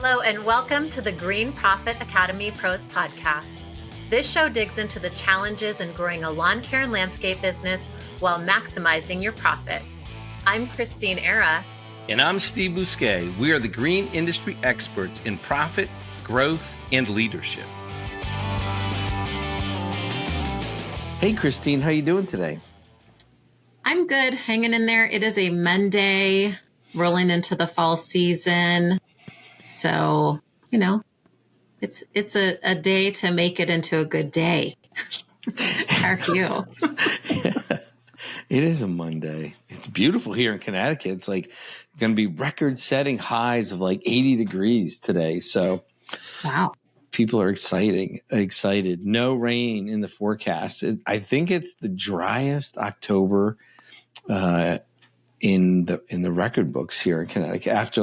Hello and welcome to the Green Profit Academy Pros Podcast. This show digs into the challenges in growing a lawn care and landscape business while maximizing your profit. I'm Christeen Era. And I'm Steve Bousquet. We are the green industry experts in profit, growth, and leadership. Hey, Christeen, how you doing today? I'm good, hanging in there. It is a Monday, rolling into the fall season. So, it's a day to make it into a good day. How are you? It is a Monday. It's beautiful here in Connecticut. It's like going to be record-setting highs of like 80 degrees today. So, wow. People are excited. No rain in the forecast. I think it's the driest October in the record books here in Connecticut. After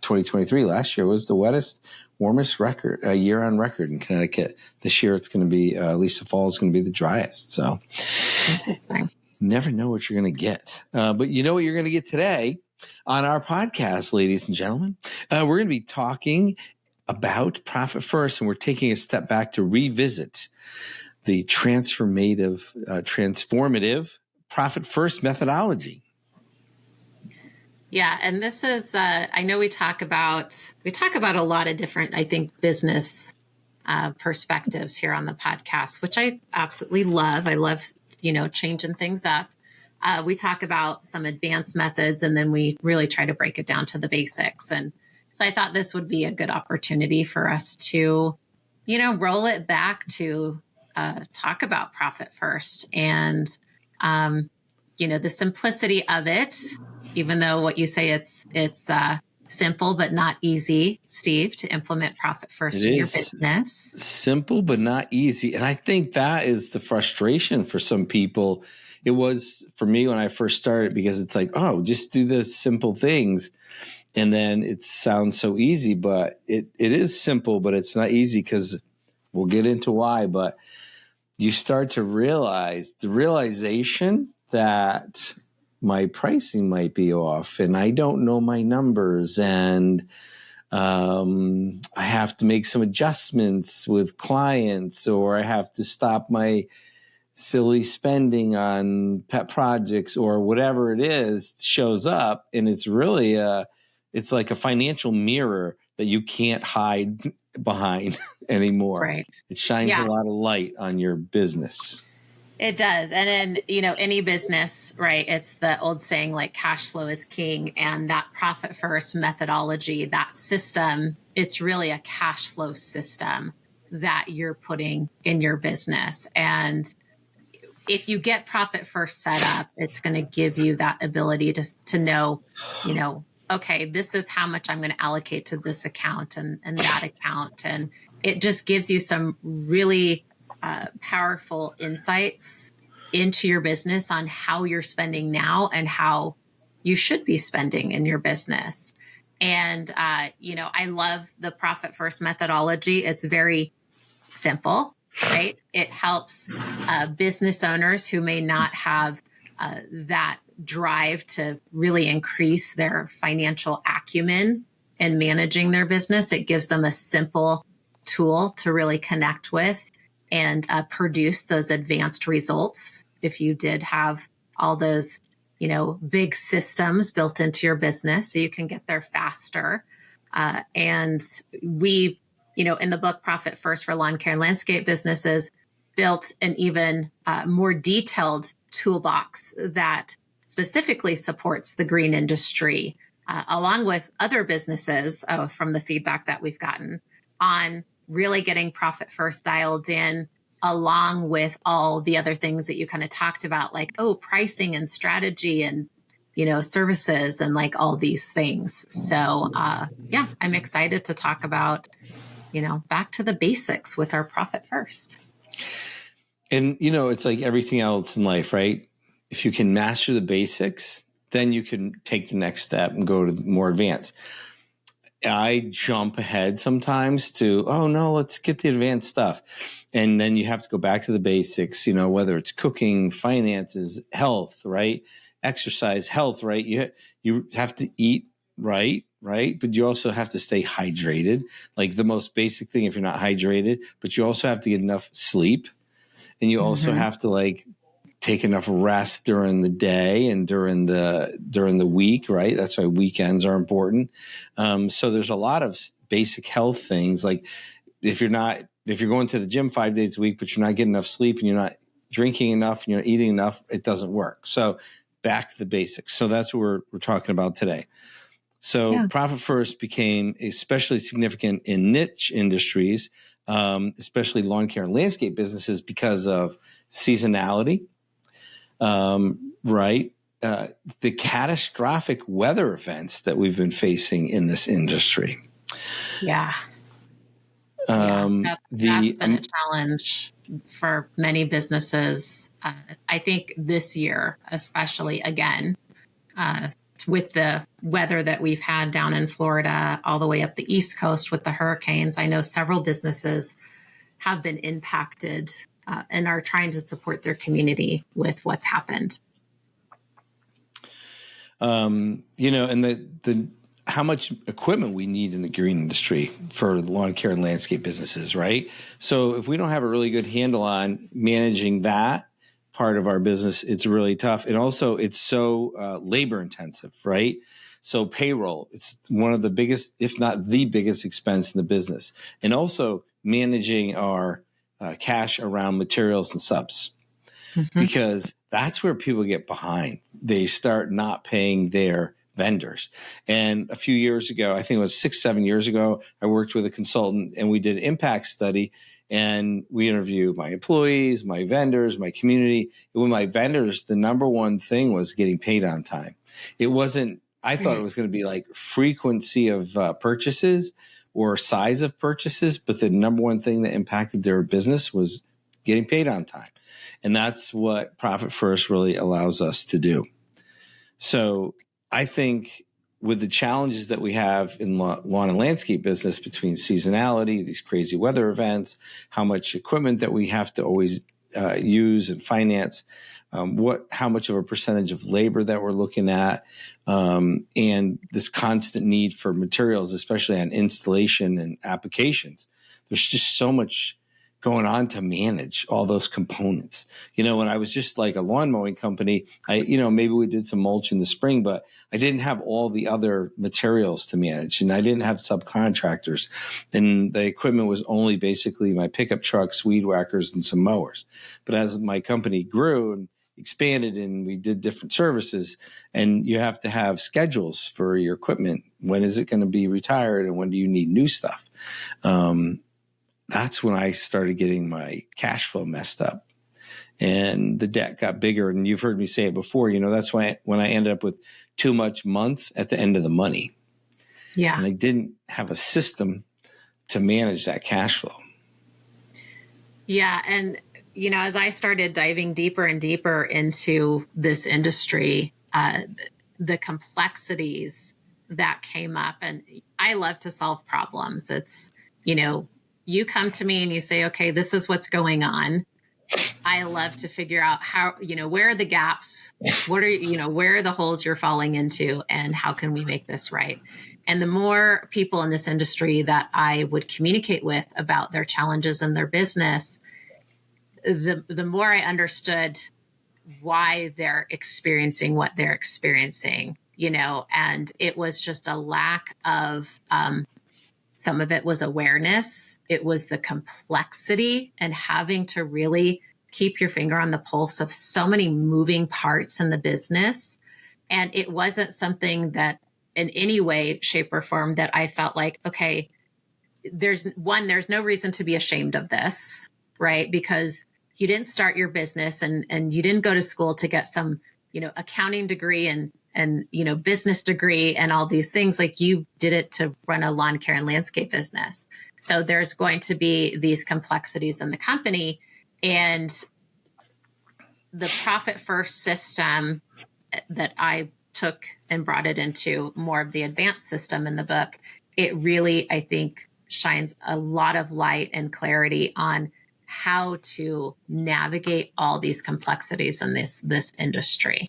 2023, last year was the warmest record, year on record in Connecticut. This year it's going to be, at least the fall is going to be the driest. So interesting. Never know what you're going to get. But you know what you're going to get today on our podcast, ladies and gentlemen. We're going to be talking about Profit First, and we're taking a step back to revisit the transformative Profit First methodology. Yeah, and this is I know we talk about a lot of different, I think, business perspectives here on the podcast, which I absolutely love. I love, changing things up. We talk about some advanced methods, and then we really try to break it down to the basics. And so I thought this would be a good opportunity for us to, roll it back to talk about Profit First and, the simplicity of it. Even though what you say it's simple but not easy, Steve, to implement Profit First in your business. Simple but not easy. And I think that is the frustration for some people. It was for me when I first started, because it's like, oh, just do the simple things. And then it sounds so easy, but it is simple, but it's not easy, because we'll get into why. But you start to realize the realization that my pricing might be off and I don't know my numbers, and I have to make some adjustments with clients, or I have to stop my silly spending on pet projects, or whatever it is shows up. And it's really it's like a financial mirror that you can't hide behind anymore. Right. It shines a lot of light on your business. It does. And in, any business, right, it's the old saying, like, cash flow is king. And that Profit First methodology, that system, it's really a cash flow system that you're putting in your business. And if you get Profit First set up, it's going to give you that ability to know, okay, this is how much I'm going to allocate to this account and that account. And it just gives you some really powerful insights into your business on how you're spending now and how you should be spending in your business. And, I love the Profit First methodology. It's very simple, right? It helps business owners who may not have that drive to really increase their financial acumen in managing their business. It gives them a simple tool to really connect with and produce those advanced results. If you did have all those, big systems built into your business, so you can get there faster. And we, in the book Profit First for Lawn Care and Landscape Businesses, built an even more detailed toolbox that specifically supports the green industry, along with other businesses, from the feedback that we've gotten on really getting Profit First dialed in, along with all the other things that you kind of talked about, like, pricing and strategy and, services and like all these things. So, I'm excited to talk about, back to the basics with our Profit First. And, it's like everything else in life, right? If you can master the basics, then you can take the next step and go to more advanced. I jump ahead sometimes to, oh no, let's get the advanced stuff. And then you have to go back to the basics, whether it's cooking, finances, health, right? Exercise, health, right? You have to eat right, right? But you also have to stay hydrated, like the most basic thing if you're not hydrated, but you also have to get enough sleep, and you also have to like take enough rest during the day and during the week, right? That's why weekends are important. So there's a lot of basic health things, like if you're going to the gym 5 days a week, but you're not getting enough sleep and you're not drinking enough and you're not eating enough, it doesn't work. So back to the basics. So that's what we're talking about today. So Profit First became especially significant in niche industries, especially lawn care and landscape businesses, because of seasonality, right? The catastrophic weather events that we've been facing in this industry. Yeah. That's been a challenge for many businesses. I think this year, especially again, with the weather that we've had down in Florida, all the way up the East Coast with the hurricanes, I know several businesses have been impacted and are trying to support their community with what's happened. And the how much equipment we need in the green industry for lawn care and landscape businesses, right? So if we don't have a really good handle on managing that part of our business, it's really tough. And also it's so labor intensive, right? So payroll, it's one of the biggest, if not the biggest expense in the business. And also managing our cash around materials and subs, because that's where people get behind. They start not paying their vendors. And a few years ago, I think it was 6-7 years ago, I worked with a consultant and we did an impact study, and we interviewed my employees, my vendors, my community. And with my vendors, the number one thing was getting paid on time. It wasn't, I thought it was going to be like frequency of purchases or size of purchases, but the number one thing that impacted their business was getting paid on time. And that's what Profit First really allows us to do. So I think with the challenges that we have in lawn and landscape business, between seasonality, these crazy weather events, how much equipment that we have to always use and finance, how much of a percentage of labor that we're looking at, and this constant need for materials, especially on installation and applications. There's just so much going on to manage all those components. When I was just like a lawn mowing company, maybe we did some mulch in the spring, but I didn't have all the other materials to manage, and I didn't have subcontractors, and the equipment was only basically my pickup trucks, weed whackers, and some mowers. But as my company grew and expanded and we did different services, and you have to have schedules for your equipment. When is it going to be retired and when do you need new stuff? That's when I started getting my cash flow messed up and the debt got bigger. And you've heard me say it before, that's why when I ended up with too much month at the end of the money. Yeah. And I didn't have a system to manage that cash flow. Yeah. And, as I started diving deeper and deeper into this industry, the complexities that came up, and I love to solve problems. It's, you come to me and you say, okay, this is what's going on. I love to figure out how, where are the gaps? What are, where are the holes you're falling into, and how can we make this right? And the more people in this industry that I would communicate with about their challenges in their business, the more I understood why they're experiencing what they're experiencing, and it was just a lack of, some of it was awareness. It was the complexity and having to really keep your finger on the pulse of so many moving parts in the business. And it wasn't something that in any way, shape, or form that I felt like, okay, there's no reason to be ashamed of this, right? Because you didn't start your business and you didn't go to school to get some, accounting degree and business degree and all these things. Like, you did it to run a lawn care and landscape business. So there's going to be these complexities in the company, and the Profit First system that I took and brought it into more of the advanced system in the book, it really, I think, shines a lot of light and clarity on how to navigate all these complexities in this industry.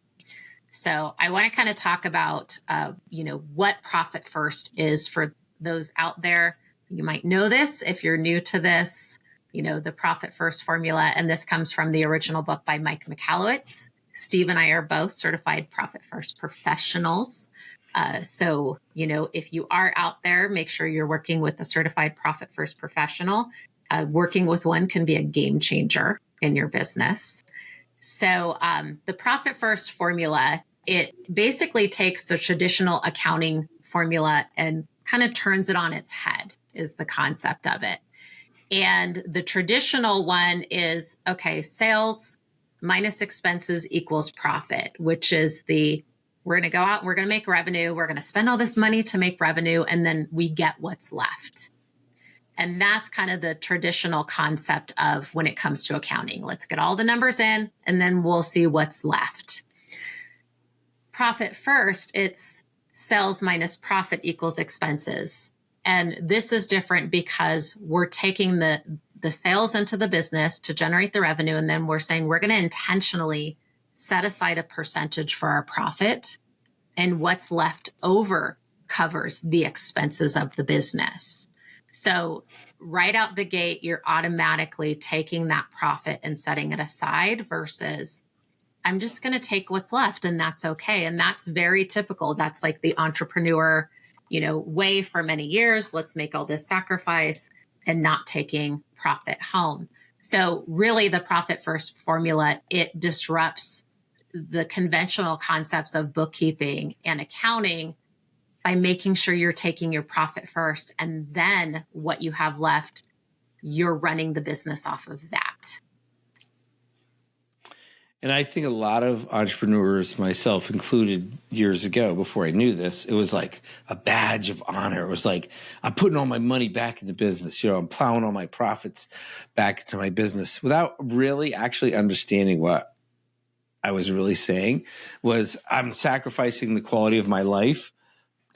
So I want to kind of talk about, what profit first is for those out there. You might know this if you're new to this, the profit first formula. And this comes from the original book by Mike Michalowicz. Steve and I are both certified profit first professionals. So, if you are out there, make sure you're working with a certified profit first professional. Working with one can be a game changer in your business. So the profit first formula, it basically takes the traditional accounting formula and kind of turns it on its head, is the concept of it. And the traditional one is, okay, sales minus expenses equals profit, which is we're going to go out, we're going to make revenue, we're going to spend all this money to make revenue, and then we get what's left. And that's kind of the traditional concept of when it comes to accounting. Let's get all the numbers in, and then we'll see what's left. Profit first, it's sales minus profit equals expenses. And this is different because we're taking the sales into the business to generate the revenue, and then we're saying we're going to intentionally set aside a percentage for our profit, and what's left over covers the expenses of the business. So right out the gate, you're automatically taking that profit and setting it aside versus I'm just going to take what's left and that's okay. And that's very typical. That's like the entrepreneur, way for many years. Let's make all this sacrifice and not taking profit home. So really the profit first formula, it disrupts the conventional concepts of bookkeeping and accounting by making sure you're taking your profit first, and then what you have left, you're running the business off of that. And I think a lot of entrepreneurs, myself included, years ago, before I knew this, it was like a badge of honor. It was like, I'm putting all my money back into business. I'm plowing all my profits back into my business without really actually understanding what I was really saying was I'm sacrificing the quality of my life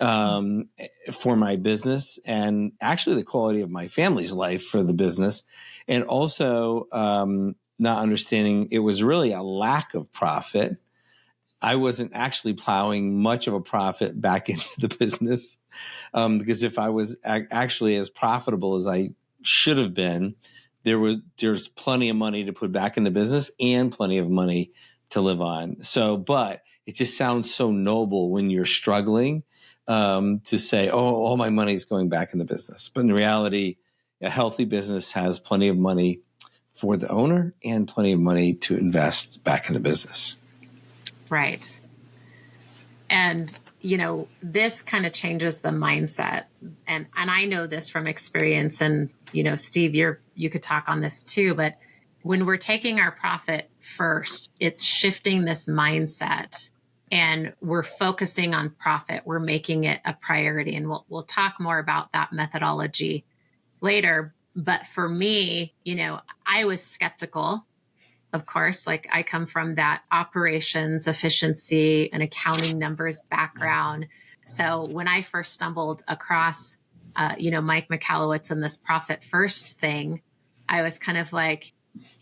for my business, and actually the quality of my family's life for the business. And also not understanding it was really a lack of profit. I wasn't actually plowing much of a profit back into the business because if I was actually as profitable as I should have been, there's plenty of money to put back in the business and plenty of money to live on. So, but it just sounds so noble when you're struggling to say, oh, all my money is going back in the business. But in reality, a healthy business has plenty of money for the owner and plenty of money to invest back in the business. Right. And, this kind of changes the mindset. And I know this from experience. And, Steve, you could talk on this too. But when we're taking our profit first, it's shifting this mindset. And we're focusing on profit. We're making it a priority. And we'll talk more about that methodology later. But for me, I was skeptical, of course, like I come from that operations, efficiency, and accounting numbers background. So when I first stumbled across, Mike Michalowicz and this profit first thing, I was kind of like,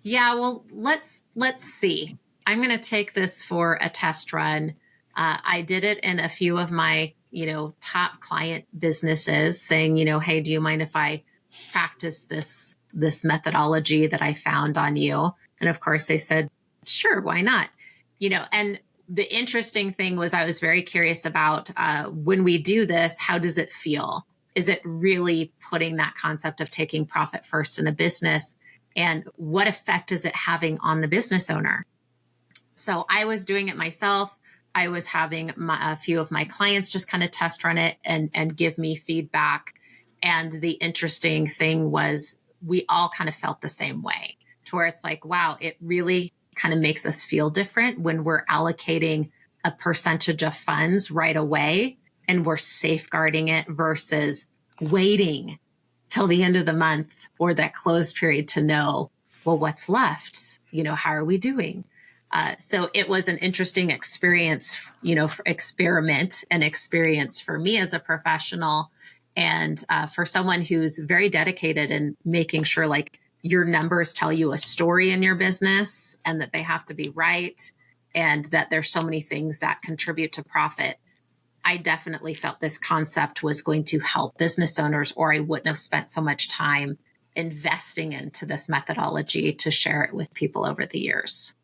yeah, well, let's see. I'm going to take this for a test run. I did it in a few of my, top client businesses saying, hey, do you mind if I practice this methodology that I found on you? And of course they said, sure, why not? And the interesting thing was I was very curious about when we do this, how does it feel? Is it really putting that concept of taking profit first in a business? And what effect is it having on the business owner? So I was doing it myself. I was having a few of my clients just kind of test run it and give me feedback. And the interesting thing was we all kind of felt the same way, to where it's like, wow, it really kind of makes us feel different when we're allocating a percentage of funds right away and we're safeguarding it versus waiting till the end of the month or that close period to know, well, what's left? How are we doing? So it was an interesting experience, experiment and experience for me as a professional. And for someone who's very dedicated in making sure like your numbers tell you a story in your business and that they have to be right and that there's so many things that contribute to profit, I definitely felt this concept was going to help business owners, or I wouldn't have spent so much time investing into this methodology to share it with people over the years.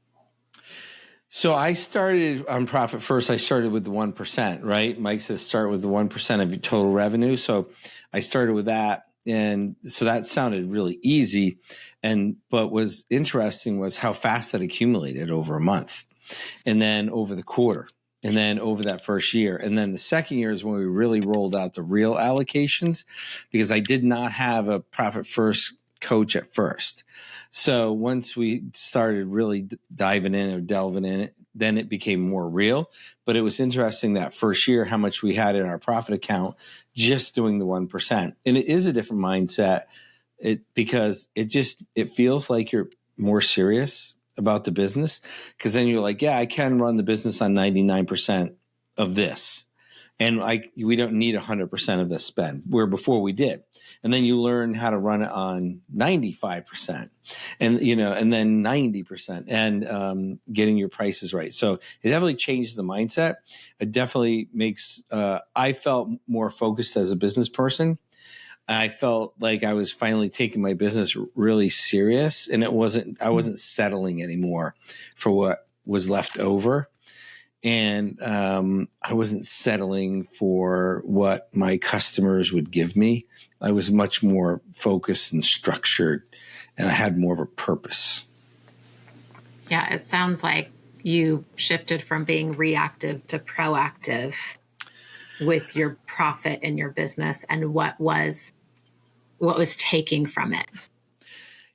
So I started on Profit First. I started with the 1%, right? Mike says start with the 1% of your total revenue. So I started with that. And so that sounded really easy. But was interesting was how fast that accumulated over a month, and then over the quarter, and then over that first year. And then the second year is when we really rolled out the real allocations, because I did not have a Profit First coach at first. So once we started really diving in or delving in it, then it became more real. But it was interesting that first year, how much we had in our profit account, just doing the 1%. And it is a different mindset because it feels like you're more serious about the business, because then you're like, yeah, I can run the business on 99% of this. And we don't need 100% of this spend, where before we did. And then you learn how to run it on 95% and then 90% and getting your prices right. So it definitely changes the mindset. It definitely makes, I felt more focused as a business person. I felt like I was finally taking my business really serious, and I wasn't settling anymore for what was left over. And I wasn't settling for what my customers would give me. I was much more focused and structured, and I had more of a purpose. Yeah, it sounds like you shifted from being reactive to proactive with your profit in your business, and what was taking from it.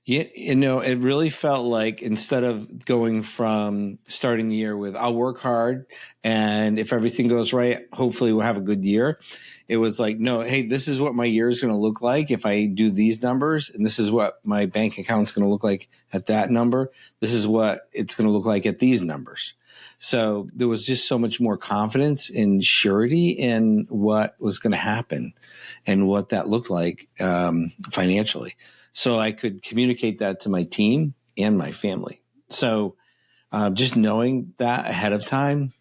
Yeah, it really felt like, instead of going from starting the year with I'll work hard and if everything goes right, hopefully we'll have a good year. It was like, no, hey, this is what my year is going to look like if I do these numbers, and this is what my bank account's going to look like at that number. This is what it's going to look like at these numbers. So there was just so much more confidence and surety in what was going to happen and what that looked like financially. So I could communicate that to my team and my family. So just knowing that ahead of time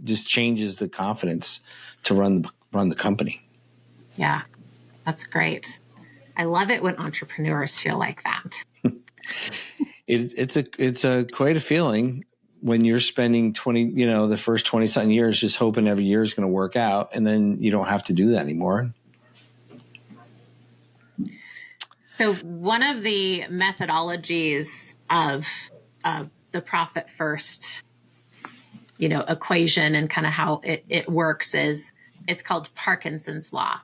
just changes the confidence to run the company. Yeah, that's great. I love it when entrepreneurs feel like that. It's quite a feeling when you're spending the first 20 something years just hoping every year is going to work out, and then you don't have to do that anymore. So one of the methodologies of the Profit First, equation, and kind of how it works is it's called Parkinson's Law.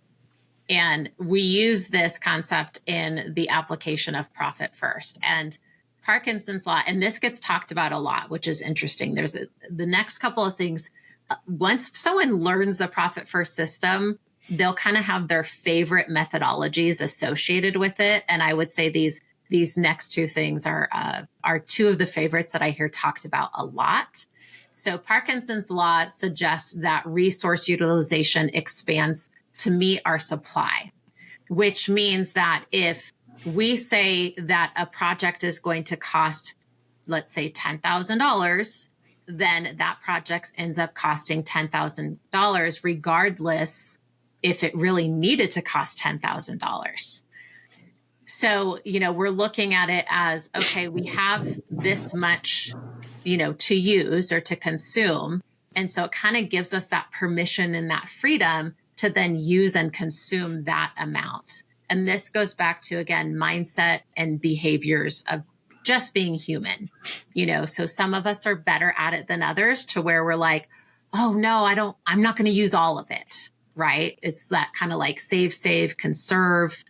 And we use this concept in the application of Profit First. And Parkinson's Law, and this gets talked about a lot, which is interesting. There's the next couple of things. Once someone learns the Profit First system, they'll kind of have their favorite methodologies associated with it. And I would say these next two things are two of the favorites that I hear talked about a lot. So Parkinson's Law suggests that resource utilization expands to meet our supply, which means that if we say that a project is going to cost, let's say, $10,000, then that project ends up costing $10,000 regardless if it really needed to cost $10,000. So, we're looking at it as, okay, we have this much, to use or to consume. And so it kind of gives us that permission and that freedom to then use and consume that amount. And this goes back to, again, mindset and behaviors of just being human. So some of us are better at it than others, to where we're like, oh no, I'm not going to use all of it. Right? It's that kind of like save, conserve,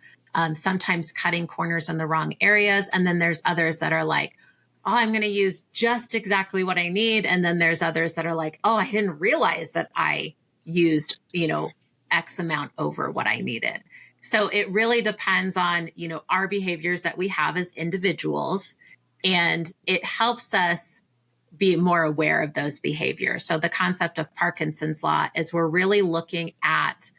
sometimes cutting corners in the wrong areas. And then there's others that are like, oh, I'm going to use just exactly what I need. And then there's others that are like, oh, I didn't realize that I used, X amount over what I needed. So it really depends on, our behaviors that we have as individuals, and it helps us be more aware of those behaviors. So the concept of Parkinson's Law is we're really looking at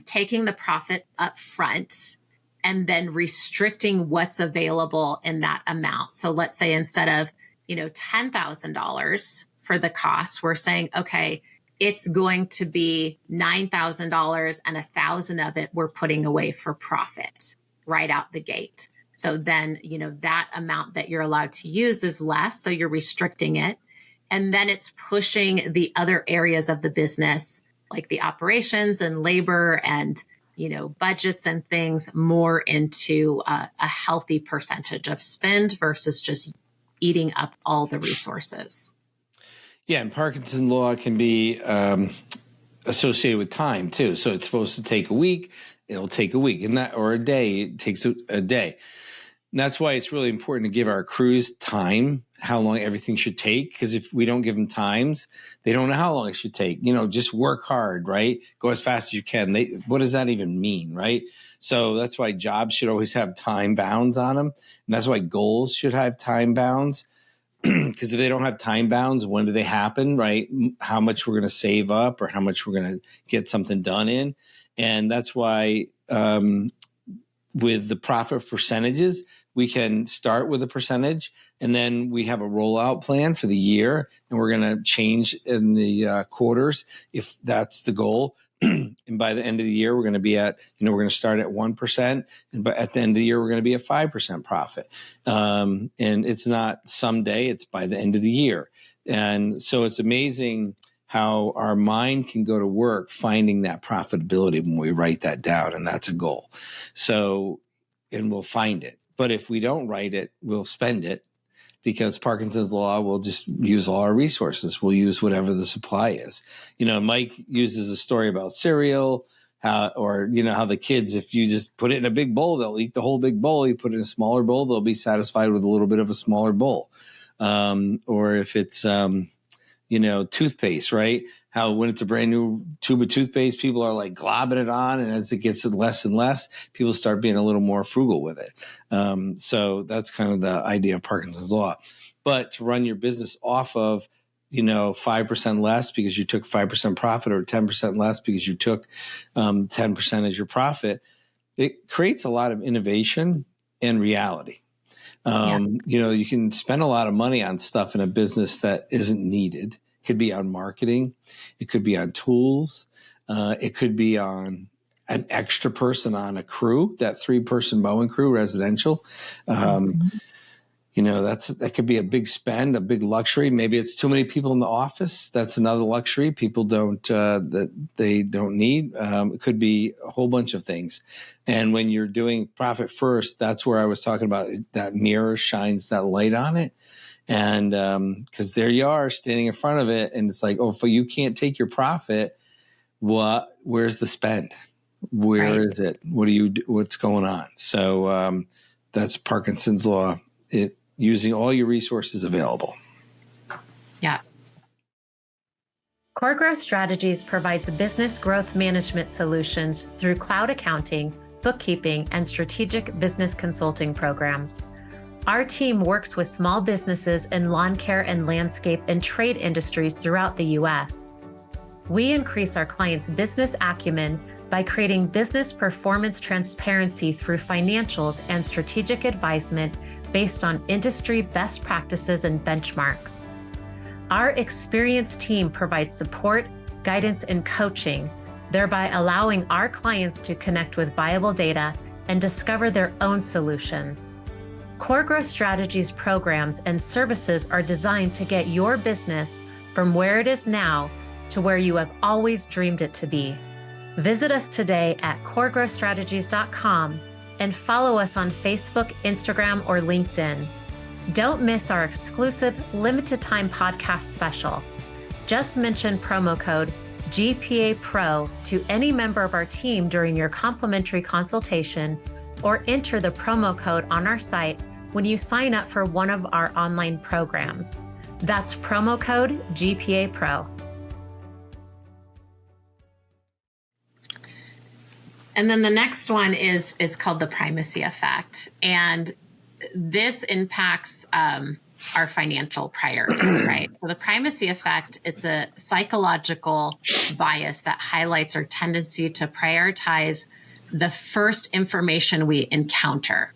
taking the profit up front and then restricting what's available in that amount. So let's say instead of $10,000 for the cost, we're saying, okay, it's going to be $9,000 and $1,000 of it we're putting away for profit right out the gate. So then, that amount that you're allowed to use is less. So you're restricting it. And then it's pushing the other areas of the business, like the operations and labor and, budgets and things, more into a healthy percentage of spend versus just eating up all the resources. Yeah, and Parkinson's law can be associated with time too. So it's supposed to take a week, it'll take a week, or a day, it takes a day. And that's why it's really important to give our crews time, how long everything should take. Because if we don't give them times, they don't know how long it should take. Just work hard, right? Go as fast as you can. What does that even mean, right? So that's why jobs should always have time bounds on them. And that's why goals should have time bounds. Because if they don't have time bounds, when do they happen, right? How much we're going to save up or how much we're going to get something done in. And that's why with the profit percentages, we can start with a percentage and then we have a rollout plan for the year and we're going to change in the quarters if that's the goal. And by the end of the year, we're going to be at, we're going to start at 1%. But at the end of the year, we're going to be at 5% profit. And it's not someday, it's by the end of the year. And so it's amazing how our mind can go to work finding that profitability when we write that down. And that's a goal. So, and we'll find it. But if we don't write it, we'll spend it because Parkinson's law will just use all our resources. We'll use whatever the supply is. Mike uses a story about cereal, how the kids, if you just put it in a big bowl, they'll eat the whole big bowl. You put it in a smaller bowl, they'll be satisfied with a little bit of a smaller bowl. Or if it's, toothpaste, right? How when it's a brand new tube of toothpaste, people are like globbing it on. And as it gets less and less, people start being a little more frugal with it. So that's kind of the idea of Parkinson's law. But to run your business off of, 5% less because you took 5% profit or 10% less because you took 10% as your profit, it creates a lot of innovation and reality. You can spend a lot of money on stuff in a business that isn't needed. It could be on marketing. It could be on tools. It could be on an extra person on a crew, that 3-person mowing crew, residential. That could be a big spend, a big luxury. Maybe it's too many people in the office. That's another luxury people that they don't need. It could be a whole bunch of things. And when you're doing profit first, that's where I was talking about that mirror shines that light on it. And because there you are standing in front of it. And it's like, oh, if you can't take your profit, where's the spend? Where is it? What's going on? So that's Parkinson's law. Using all your resources available. Yeah. Core Growth Strategies provides business growth management solutions through cloud accounting, bookkeeping, and strategic business consulting programs. Our team works with small businesses in lawn care and landscape and trade industries throughout the U.S. We increase our clients' business acumen by creating business performance transparency through financials and strategic advisement based on industry best practices and benchmarks. Our experienced team provides support, guidance, and coaching, thereby allowing our clients to connect with viable data and discover their own solutions. Core Growth Strategies programs and services are designed to get your business from where it is now to where you have always dreamed it to be. Visit us today at coregrowthstrategies.com and follow us on Facebook, Instagram, or LinkedIn. Don't miss our exclusive limited time podcast special. Just mention promo code GPA Pro to any member of our team during your complimentary consultation, or enter the promo code on our site when you sign up for one of our online programs. That's promo code GPA Pro. And then the next one it's called the primacy effect. And this impacts our financial priorities, right? So the primacy effect, it's a psychological bias that highlights our tendency to prioritize the first information we encounter,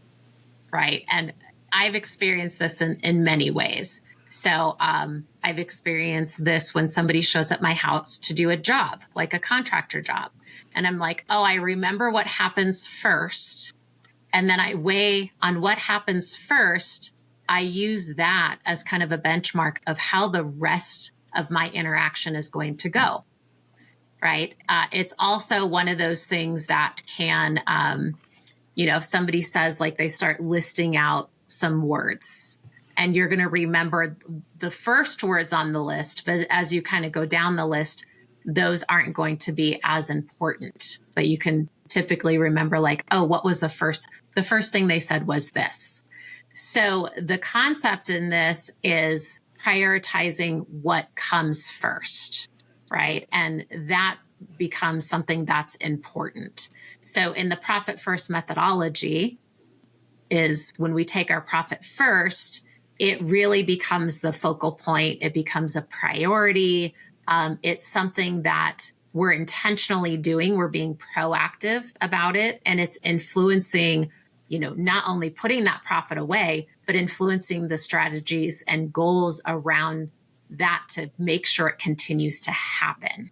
right? And I've experienced this in many ways. So I've experienced this when somebody shows up my house to do a job, like a contractor job. And I'm like, oh, I remember what happens first. And then I weigh on what happens first. I use that as kind of a benchmark of how the rest of my interaction is going to go. Right. It's also one of those things that can, if somebody says, like, they start listing out some words, and you're going to remember the first words on the list. But as you kind of go down the list, those aren't going to be as important. But you can typically remember, like, oh, what was the first thing they said was this. So the concept in this is prioritizing what comes first, right? And that becomes something that's important. So in the profit first methodology is when we take our profit first, it really becomes the focal point. It becomes a priority. It's something that we're intentionally doing. We're being proactive about it. And it's influencing, not only putting that profit away, but influencing the strategies and goals around that to make sure it continues to happen.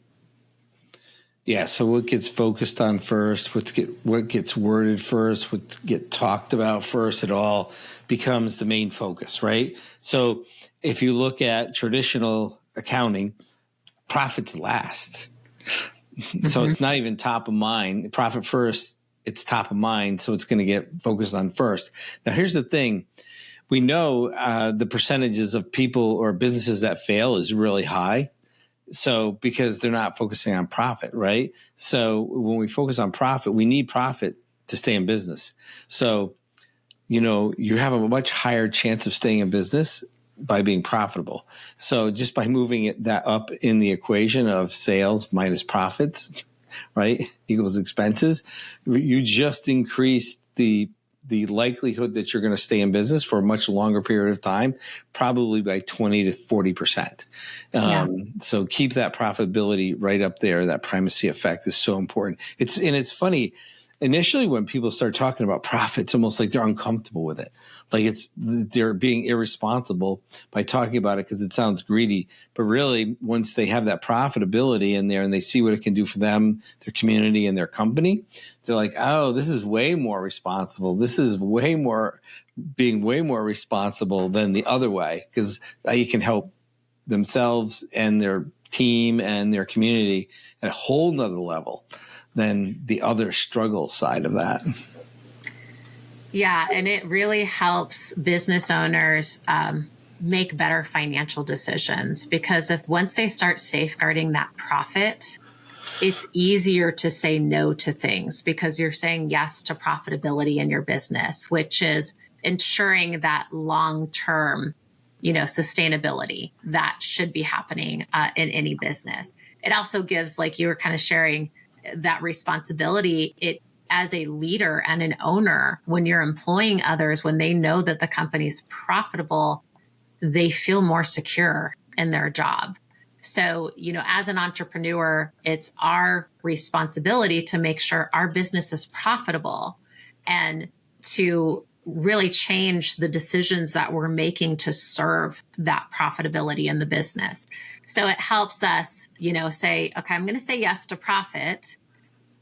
Yeah. So what gets focused on first, what gets worded first, what get talked about first, it all becomes the main focus, right? So if you look at traditional accounting, profits last. So it's not even top of mind. Profit first, it's top of mind. So it's going to get focused on first. Now, here's the thing. We know the percentages of people or businesses that fail is really high. So because they're not focusing on profit, right? So when we focus on profit, we need profit to stay in business. So, you have a much higher chance of staying in business by being profitable. So just by moving that up in the equation of sales minus profits, right, equals expenses, you just increase the likelihood that you're going to stay in business for a much longer period of time, probably by 20 to 40%. So keep that profitability right up there. That primacy effect is so important. It's funny. Initially, when people start talking about profit, it's almost like they're uncomfortable with it. Like they're being irresponsible by talking about it because it sounds greedy. But really, once they have that profitability in there and they see what it can do for them, their community, and their company, they're like, oh, this is way more responsible. This is being way more responsible than the other way, because you can help themselves and their team and their community at a whole nother level than the other struggle side of that. Yeah, and it really helps business owners make better financial decisions, because once they start safeguarding that profit, it's easier to say no to things because you're saying yes to profitability in your business, which is ensuring that long-term, sustainability that should be happening in any business. It also gives, like you were kind of sharing, that responsibility. It, as a leader and an owner, when you're employing others, when they know that the company's profitable, they feel more secure in their job. So, as an entrepreneur, it's our responsibility to make sure our business is profitable and to really change the decisions that we're making to serve that profitability in the business. So it helps us, say, okay, I'm going to say yes to profit.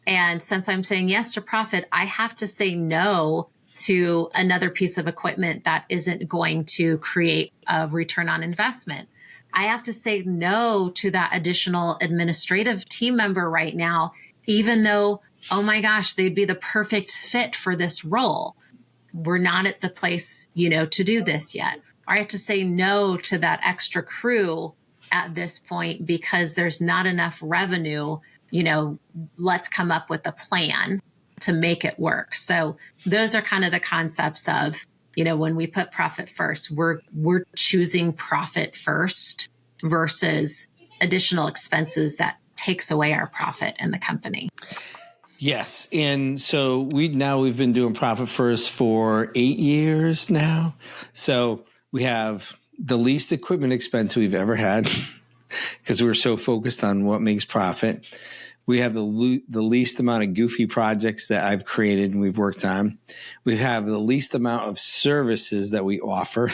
And since I'm saying yes to profit, I have to say no to another piece of equipment that isn't going to create a return on investment. I have to say no to that additional administrative team member right now, even though, oh my gosh, they'd be the perfect fit for this role. We're not at the place, to do this yet. Or I have to say no to that extra crew at this point because there's not enough revenue. Let's come up with a plan to make it work. So those are kind of the concepts of, when we put profit first, we're choosing profit first versus additional expenses that takes away our profit in the company. Yes. And so we've been doing profit first for 8 years now. So we have the least equipment expense we've ever had because we're so focused on what makes profit. We have the least amount of goofy projects that I've created and we've worked on. We have the least amount of services that we offer.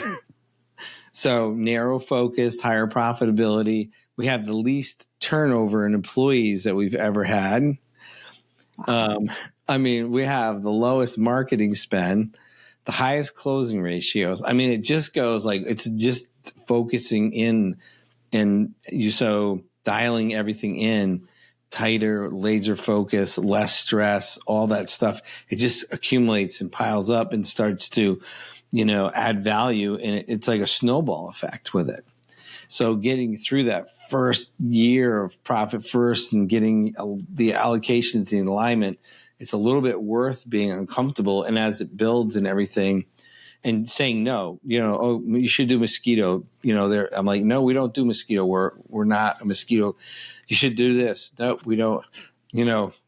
So narrow focused, higher profitability. We have the least turnover in employees that we've ever had. We have the lowest marketing spend, the highest closing ratios. It just goes like, it's just focusing in so dialing everything in tighter, laser focus, less stress, all that stuff. It just accumulates and piles up and starts to, add value. And it's like a snowball effect with it. So getting through that first year of Profit First and getting the allocations in alignment, it's a little bit worth being uncomfortable. And as it builds and everything, and saying no, you should do mosquito. I'm like, no, we don't do mosquito. We're not a mosquito. You should do this. No, we don't.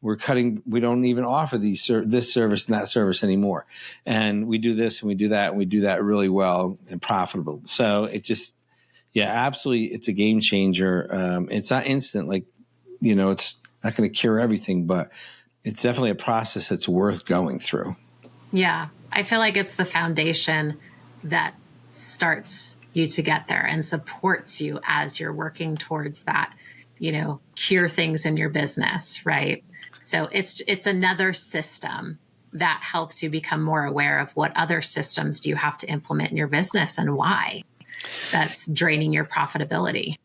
We're cutting. We don't even offer this service and that service anymore. And we do this and we do that and we do that really well and profitable. So it just. Yeah, absolutely. It's a game changer. It's not instant, it's not going to cure everything, but it's definitely a process that's worth going through. Yeah, I feel like it's the foundation that starts you to get there and supports you as you're working towards that, cure things in your business, right? So it's another system that helps you become more aware of what other systems do you have to implement in your business and why. That's draining your profitability.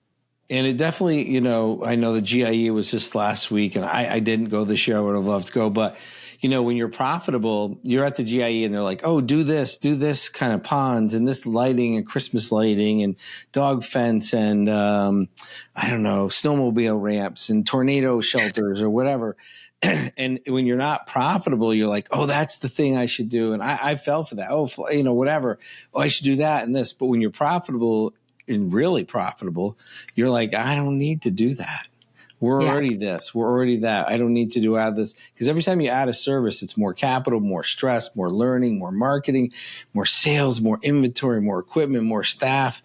And it definitely, I know the GIE was just last week and I didn't go this year. I would have loved to go. But, when you're profitable, you're at the GIE and they're like, oh, do this kind of ponds and this lighting and Christmas lighting and dog fence and, snowmobile ramps and tornado shelters or whatever. And when you're not profitable, you're like, oh, that's the thing I should do. And I fell for that. Oh, whatever. Oh, I should do that and this. But when you're profitable and really profitable, you're like, I don't need to do that. We're already this. We're already that. I don't need to add this. Because every time you add a service, it's more capital, more stress, more learning, more marketing, more sales, more inventory, more equipment, more staff.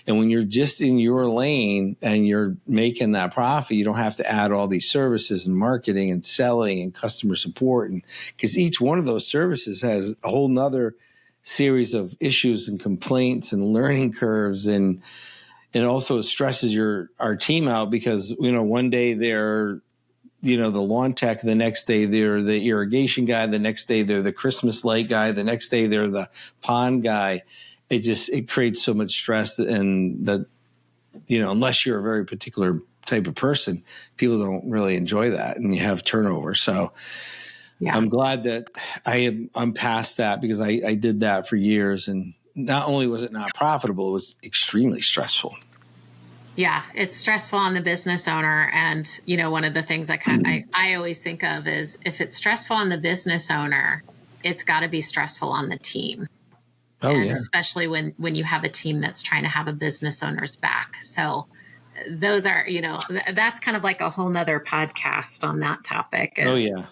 And when you're just in your lane and you're making that profit, you don't have to add all these services and marketing and selling and customer support. And because each one of those services has a whole nother series of issues and complaints and learning curves, and it also stresses our team out because, one day they're, the lawn tech, the next day they're the irrigation guy, the next day they're the Christmas light guy, the next day they're the pond guy. It creates so much stress, and that, unless you're a very particular type of person, people don't really enjoy that and you have turnover. So yeah. I'm glad that I'm past that because I did that for years, and not only was it not profitable, it was extremely stressful. Yeah, it's stressful on the business owner. And, one of the things I always think of is if it's stressful on the business owner, it's got to be stressful on the team. Oh, and yeah. Especially when you have a team that's trying to have a business owner's back. So those are, that's kind of like a whole nother podcast on that topic. Oh, yeah.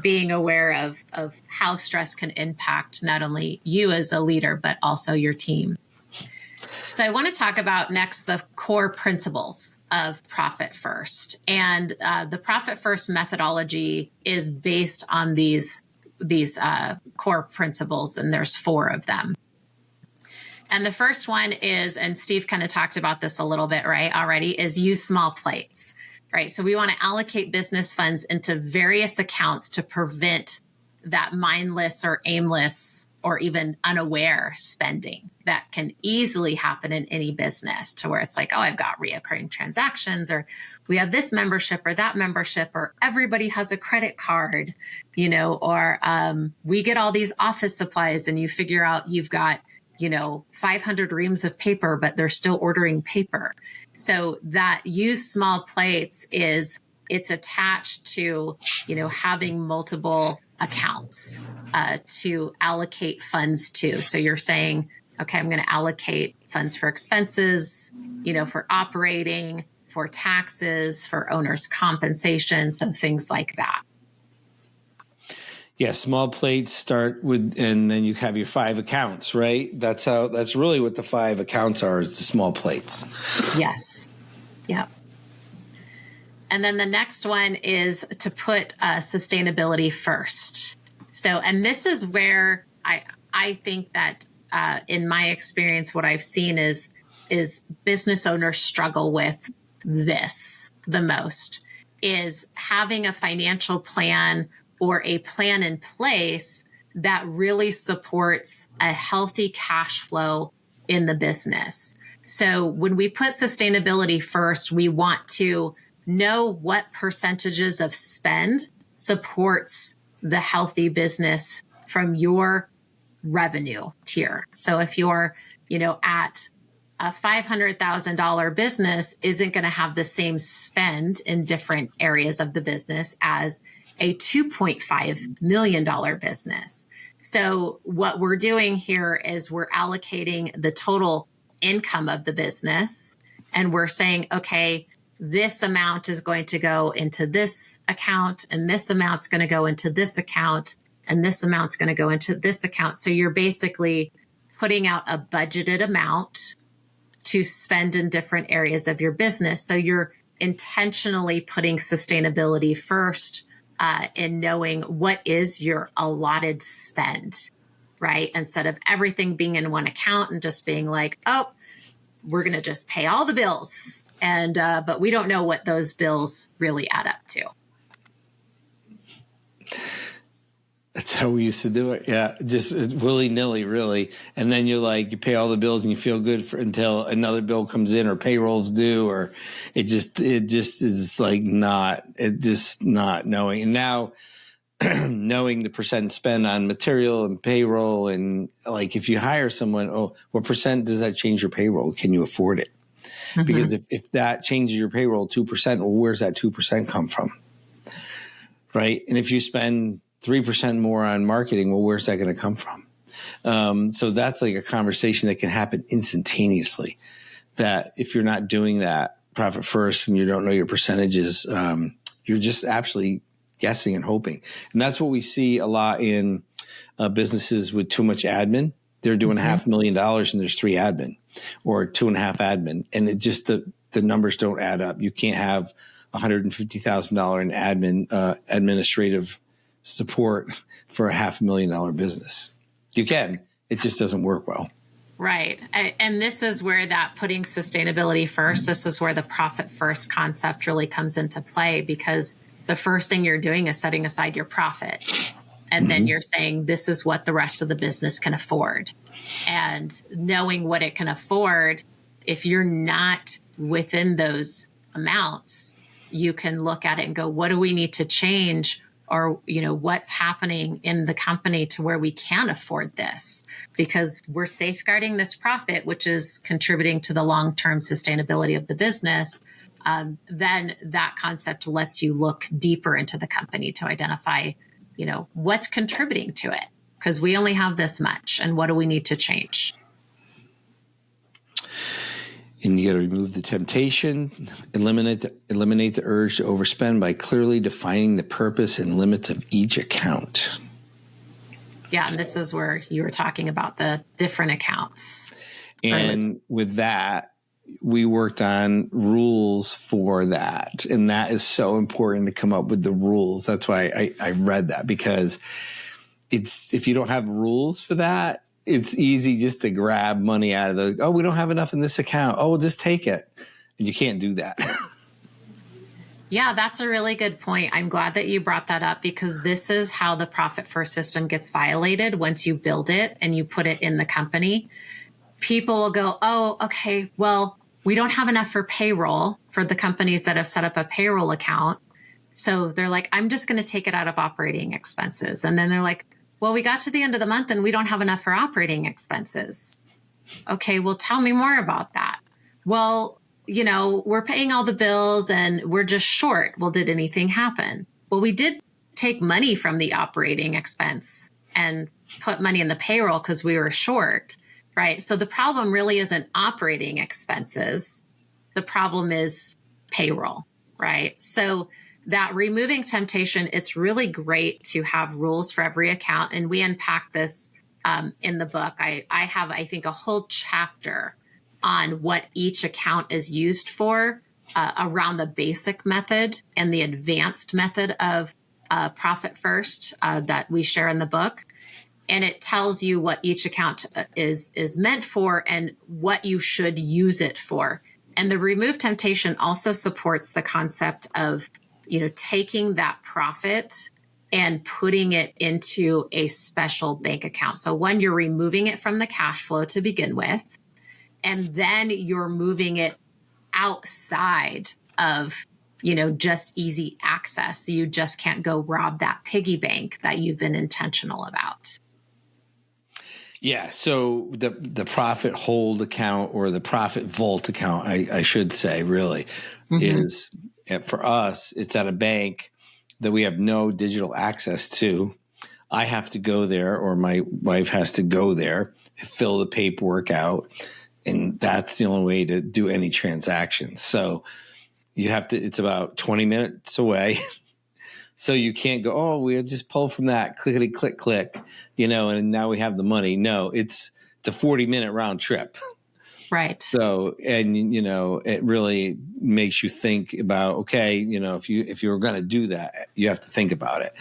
Being aware of how stress can impact not only you as a leader, but also your team. So I want to talk about next the core principles of Profit First. And the Profit First methodology is based on these core principles, and there's 4 of them. And the first one is, and Steve kind of talked about this a little bit, right, already, is use small plates. Right. So we want to allocate business funds into various accounts to prevent that mindless or aimless or even unaware spending that can easily happen in any business, to where it's like, oh, I've got reoccurring transactions, or we have this membership or that membership, or everybody has a credit card, or we get all these office supplies and you figure out you've got 500 reams of paper, but they're still ordering paper. So that use small plates it's attached to, having multiple accounts to allocate funds to. So you're saying, okay, I'm going to allocate funds for expenses, for operating, for taxes, for owner's compensation. So things like that. Yeah, small plates start with, and then you have your 5 accounts, right? That's really what the 5 accounts are, is the small plates. Yes. Yep. And then the next one is to put sustainability first. So, and this is where I think that in my experience, what I've seen is business owners struggle with this the most, is having a financial plan or a plan in place that really supports a healthy cash flow in the business. So when we put sustainability first, we want to know what percentages of spend supports the healthy business from your revenue tier. So if you're, at a $500,000 business, isn't going to have the same spend in different areas of the business as a $2.5 million business. So what we're doing here is we're allocating the total income of the business, and we're saying, okay, this amount is going to go into this account, and this amount's going to go into this account, and this amount's going to go into this account. So you're basically putting out a budgeted amount to spend in different areas of your business. So you're intentionally putting sustainability first, in knowing what is your allotted spend, right? Instead of everything being in one account and just being like, oh, we're going to just pay all the bills. And, but we don't know what those bills really add up to. That's how we used to do it. Yeah. Just willy-nilly, really. And then you pay all the bills and you feel good until another bill comes in or payroll's due, or it just is not knowing. And now knowing the percent spend on material and payroll, and if you hire someone, what percent does that change your payroll? Can you afford it? Mm-hmm. Because if that changes your payroll 2%, well, where's that 2% come from? Right. And if you spend 3% more on marketing, well, where's that going to come from? So that's a conversation that can happen instantaneously, that if you're not doing that profit first and you don't know your percentages, you're just actually guessing and hoping. And that's what we see a lot in businesses with too much admin. They're doing $500,000 and there's 3 admin or 2.5 admin. And it just, the numbers don't add up. You can't have $150,000 in admin, administrative support for a $500,000 business. You can, it just doesn't work well. Right. And this is where that putting sustainability first, this is where the profit first concept really comes into play, because the first thing you're doing is setting aside your profit. And then you're saying, this is what the rest of the business can afford. And knowing what it can afford, if you're not within those amounts, you can look at it and go, what do we need to change? Or, what's happening in the company to where we can afford this, because we're safeguarding this profit, which is contributing to the long-term sustainability of the business. Then that concept lets you look deeper into the company to identify, what's contributing to it, because we only have this much, and what do we need to change? And you got to remove the temptation, eliminate the urge to overspend by clearly defining the purpose and limits of each account. Yeah, and this is where you were talking about the different accounts. And with that, we worked on rules for that. And that is so important to come up with the rules. That's why I read that, because if you don't have rules for that, it's easy just to grab money out of we don't have enough in this account. Oh, we'll just take it. And you can't do that. Yeah, that's a really good point. I'm glad that you brought that up, because this is how the profit first system gets violated. Once you build it and you put it in the company, people will go, oh, okay, well, we don't have enough for payroll for the companies that have set up a payroll account. So they're like, I'm just going to take it out of operating expenses. And then they're like, well, we got to the end of the month and we don't have enough for operating expenses. Okay, well, tell me more about that. Well, we're paying all the bills and we're just short. Well, did anything happen? Well, we did take money from the operating expense and put money in the payroll because we were short, right? So the problem really isn't operating expenses. The problem is payroll, right? So that removing temptation, it's really great to have rules for every account. And we unpack this in the book. I have, I think, a whole chapter on what each account is used for around the basic method and the advanced method of profit first that we share in the book. and it tells you what each account is meant for and what you should use it for. And the remove temptation also supports the concept of, taking that profit and putting it into a special bank account. So one, you're removing it from the cash flow to begin with, and then you're moving it outside of, just easy access. So you just can't go rob that piggy bank that you've been intentional about. Yeah. So the profit hold account, or the profit vault account, I should say, really, is, for us, it's at a bank that we have no digital access to. I have to go there, or my wife has to go there, fill the paperwork out, and that's the only way to do any transactions. So you have to, it's about 20 minutes away. So you can't go, oh, we'll just pull from that, clickety click, click, and now we have the money. No, it's a 40-minute round trip. Right. So, and, it really makes you think about, okay, if you were going to do that, you have to think about it.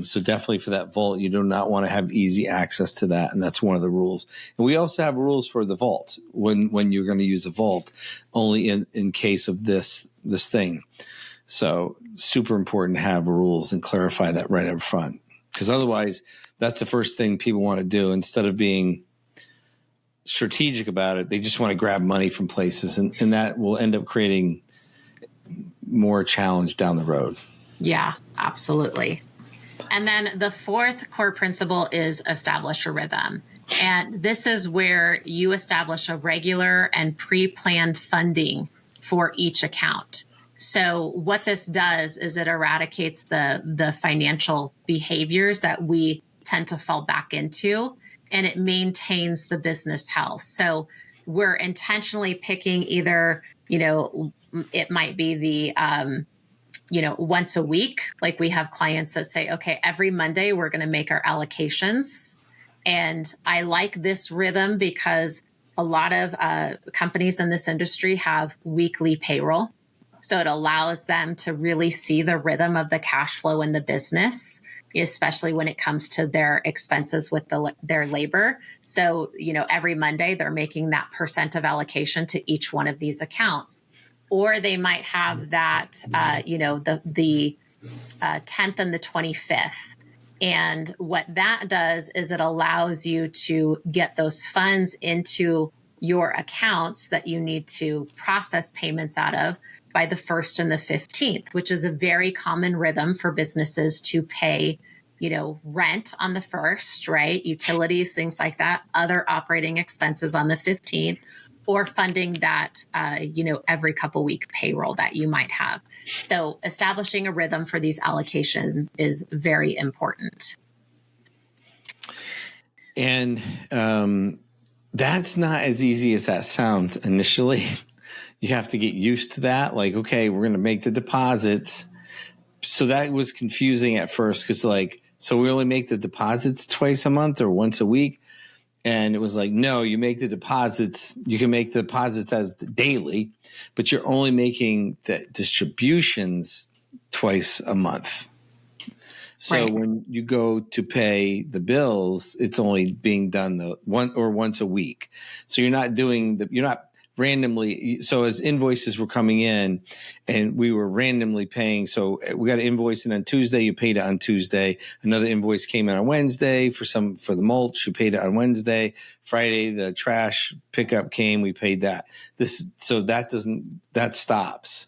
So definitely for that vault, you do not want to have easy access to that. And that's one of the rules. And we also have rules for the vault when you're going to use a vault, only in case of this thing. So super important to have rules and clarify that right up front, because otherwise that's the first thing people want to do. Instead of being strategic about it, they just want to grab money from places, and that will end up creating more challenge down the road. Yeah, absolutely. And then the fourth core principle is establish a rhythm. And this is where you establish a regular and pre-planned funding for each account. So what this does is it eradicates the financial behaviors that we tend to fall back into, and it maintains the business health. So we're intentionally picking either, it might be the, once a week. Like we have clients that say, okay, every Monday we're going to make our allocations. And I like this rhythm because a lot of companies in this industry have weekly payroll. So it allows them to really see the rhythm of the cash flow in the business, especially when it comes to their expenses with their labor. So, every Monday they're making that percent of allocation to each one of these accounts. Or they might have that, the 10th and the 25th. And what that does is it allows you to get those funds into your accounts that you need to process payments out of by the 1st and the 15th, which is a very common rhythm for businesses to pay, rent on the 1st, right? Utilities, things like that, other operating expenses on the 15th, or funding that, every couple week payroll that you might have. So establishing a rhythm for these allocations is very important. And that's not as easy as that sounds initially. You have to get used to that. Like, okay, we're going to make the deposits. So that was confusing at first because so we only make the deposits twice a month or once a week. And it was like, no, you make the deposits. You can make the deposits as daily, but you're only making the distributions twice a month. So right. When you go to pay the bills, it's only being done once a week. So you're not randomly. So as invoices were coming in and we were randomly paying. So we got an invoice and on Tuesday, you paid it on Tuesday. Another invoice came in on Wednesday for the mulch. You paid it on Wednesday. Friday, the trash pickup came. We paid that. That stops.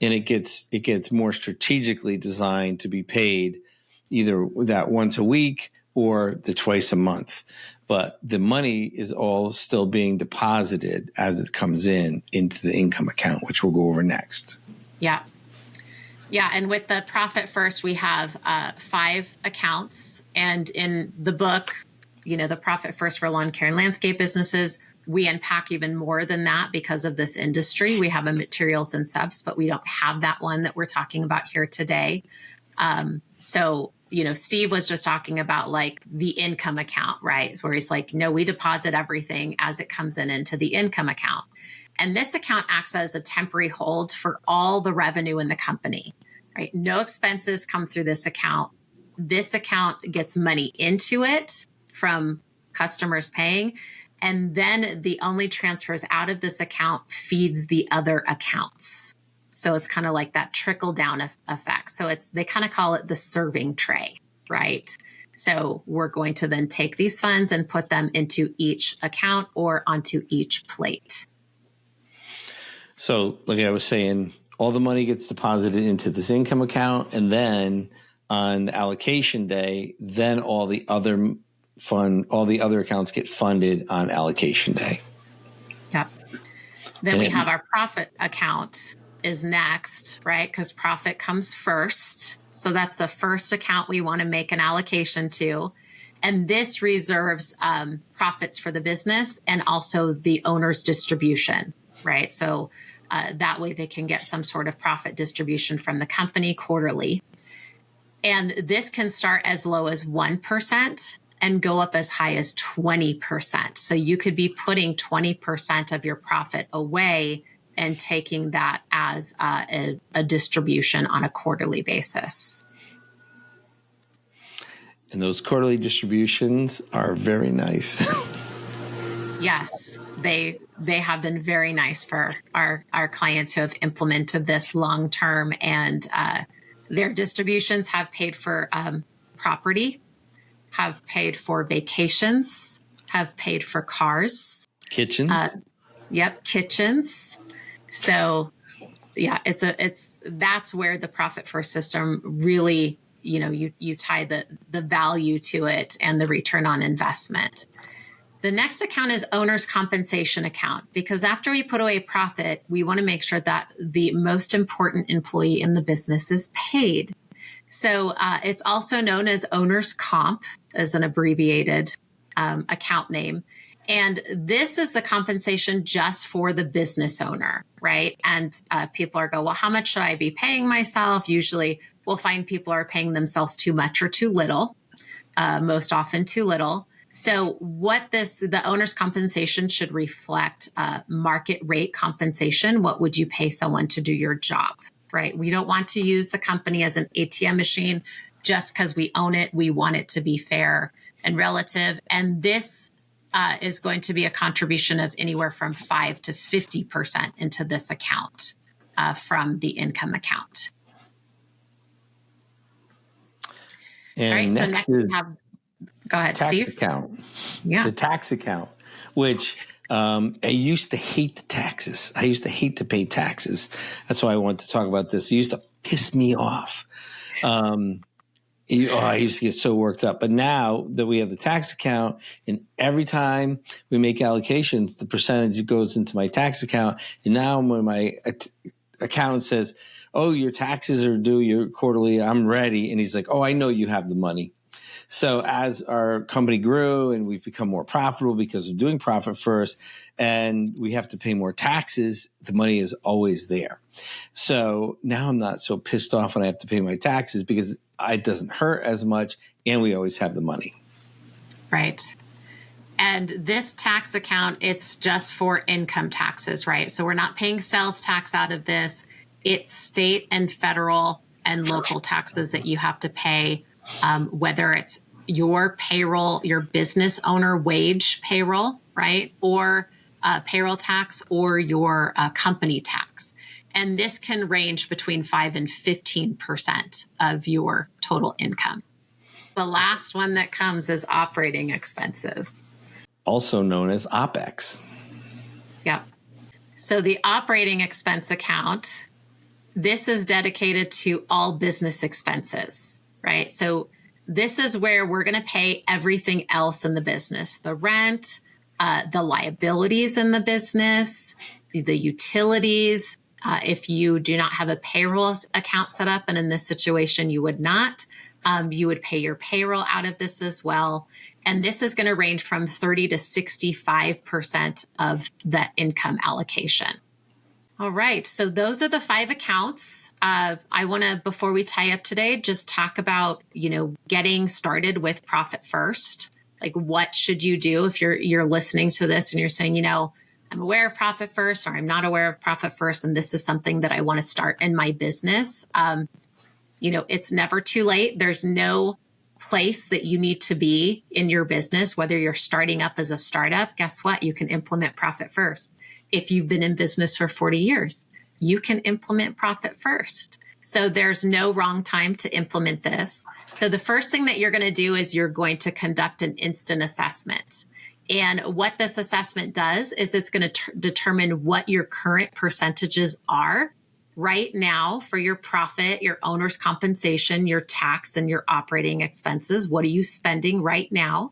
And it gets more strategically designed to be paid either that once a week or the twice a month. But the money is all still being deposited as it comes into the income account, which we'll go over next. Yeah. Yeah. And with the Profit First, we have 5 accounts. And in the book, the Profit First for lawn care and landscape businesses, we unpack even more than that because of this industry. We have a materials and subs, but we don't have that one that we're talking about here today. So Steve was just talking about the income account, right? Where he's like, no, we deposit everything as it comes into the income account. And this account acts as a temporary hold for all the revenue in the company, right? No expenses come through this account. This account gets money into it from customers paying. And then the only transfers out of this account feeds the other accounts. So it's kind of like that trickle down effect. So they kind of call it the serving tray, right? So we're going to then take these funds and put them into each account or onto each plate. So like I was saying, all the money gets deposited into this income account, and then on allocation day, then all the other accounts get funded on allocation day. Yep. Then we have our profit account is next, right? Because profit comes first. So that's the first account we want to make an allocation to. And this reserves profits for the business and also the owner's distribution, right? So that way they can get some sort of profit distribution from the company quarterly. And this can start as low as 1% and go up as high as 20%. So you could be putting 20% of your profit away and taking that as a distribution on a quarterly basis. And those quarterly distributions are very nice. Yes, they have been very nice for our clients who have implemented this long term, and their distributions have paid for property, have paid for vacations, have paid for cars, Kitchens. Kitchens. So yeah, that's where the profit first system really, you tie the value to it and the return on investment. The next account is owner's compensation account, because after we put away profit, we want to make sure that the most important employee in the business is paid. So it's also known as owner's comp, as an abbreviated account name. And this is the compensation just for the business owner, right? And people well, how much should I be paying myself? Usually we'll find people are paying themselves too much or too little, most often too little. So the owner's compensation should reflect market rate compensation. What would you pay someone to do your job, right? We don't want to use the company as an ATM machine just because we own it. We want it to be fair and relative. And this is going to be a contribution of anywhere from 5 to 50% into this account from the income account. And all right, so next we have, go ahead, tax Steve. Account. Yeah. The tax account, which I used to hate the taxes. I used to hate to pay taxes. That's why I wanted to talk about this. It used to piss me off. I used to get so worked up. But now that we have the tax account, and every time we make allocations, the percentage goes into my tax account. And now when my accountant says, oh, your taxes are due, your quarterly, I'm ready. And he's like, oh, I know you have the money. So as our company grew and we've become more profitable because of doing profit first, and we have to pay more taxes, the money is always there. So now I'm not so pissed off when I have to pay my taxes because it doesn't hurt as much, and we always have the money. Right. And this tax account, it's just for income taxes, right? So we're not paying sales tax out of this. It's state and federal and local taxes that you have to pay, whether it's your payroll, your business owner wage payroll, right? Or payroll tax, or your company tax. And this can range between 5 and 15% of your total income. The last one that comes is operating expenses, also known as OPEX. Yep. So the operating expense account, this is dedicated to all business expenses, right? So this is where we're going to pay everything else in the business, the rent, the liabilities in the business, the utilities. If you do not have a payroll account set up, and in this situation you would not, you would pay your payroll out of this as well. And this is going to range from 30 to 65% of that income allocation. All right. So those are the 5 accounts. I want to, before we tie up today, just talk about, getting started with Profit First. Like, what should you do if you're listening to this and you're saying, I'm aware of Profit First, or I'm not aware of Profit First, and this is something that I want to start in my business. It's never too late. There's no place that you need to be in your business, whether you're starting up as a startup, guess what? You can implement Profit First. If you've been in business for 40 years, you can implement Profit First. So there's no wrong time to implement this. So the first thing that you're going to do is you're going to conduct an instant assessment. And what this assessment does is it's going to determine what your current percentages are right now for your profit, your owner's compensation, your tax, and your operating expenses. What are you spending right now?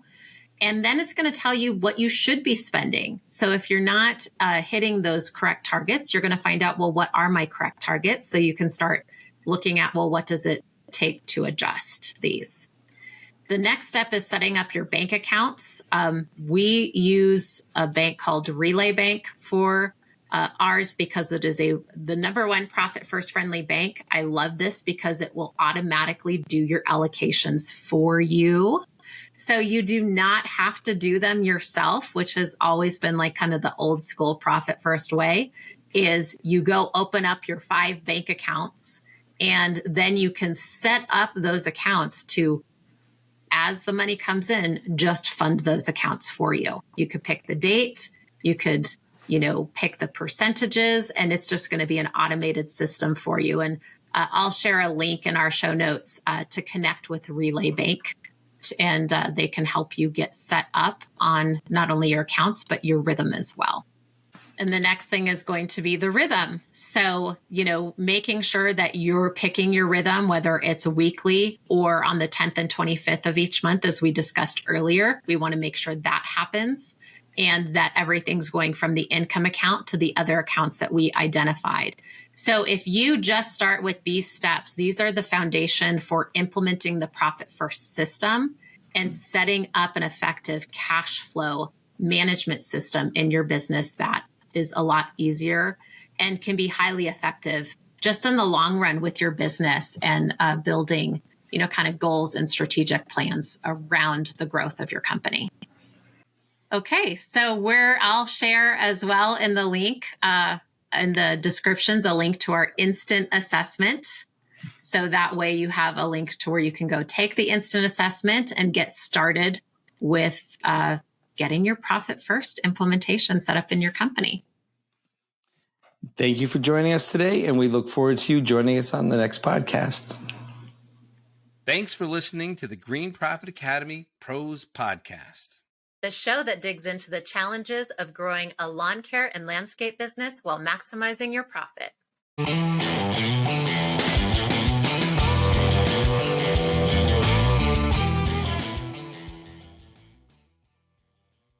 And then it's going to tell you what you should be spending. So if you're not hitting those correct targets, you're going to find out, well, what are my correct targets? So you can start looking at, well, what does it take to adjust these? The next step is setting up your bank accounts. We use a bank called Relay Bank for ours because it is the number one Profit First friendly bank. I love this because it will automatically do your allocations for you. So you do not have to do them yourself, which has always been like kind of the old school Profit First way, is you go open up your 5 bank accounts and then you can set up those accounts to, as the money comes in, just fund those accounts for you. You could pick the date, you could, pick the percentages, and it's just going to be an automated system for you. And I'll share a link in our show notes to connect with Relay Bank, and they can help you get set up on not only your accounts, but your rhythm as well. And the next thing is going to be the rhythm. So, making sure that you're picking your rhythm, whether it's weekly or on the 10th and 25th of each month, as we discussed earlier. We want to make sure that happens and that everything's going from the income account to the other accounts that we identified. So if you just start with these steps, these are the foundation for implementing the Profit First system and setting up an effective cash flow management system in your business that is a lot easier and can be highly effective just in the long run with your business and building, kind of goals and strategic plans around the growth of your company. Okay, so I'll share as well in the link, in the descriptions, a link to our instant assessment. So that way you have a link to where you can go take the instant assessment and get started with getting your Profit First implementation set up in your company. Thank you for joining us today, and we look forward to you joining us on the next podcast. Thanks for listening to the Green Profit Academy Pros Podcast, the show that digs into the challenges of growing a lawn care and landscape business while maximizing your profit.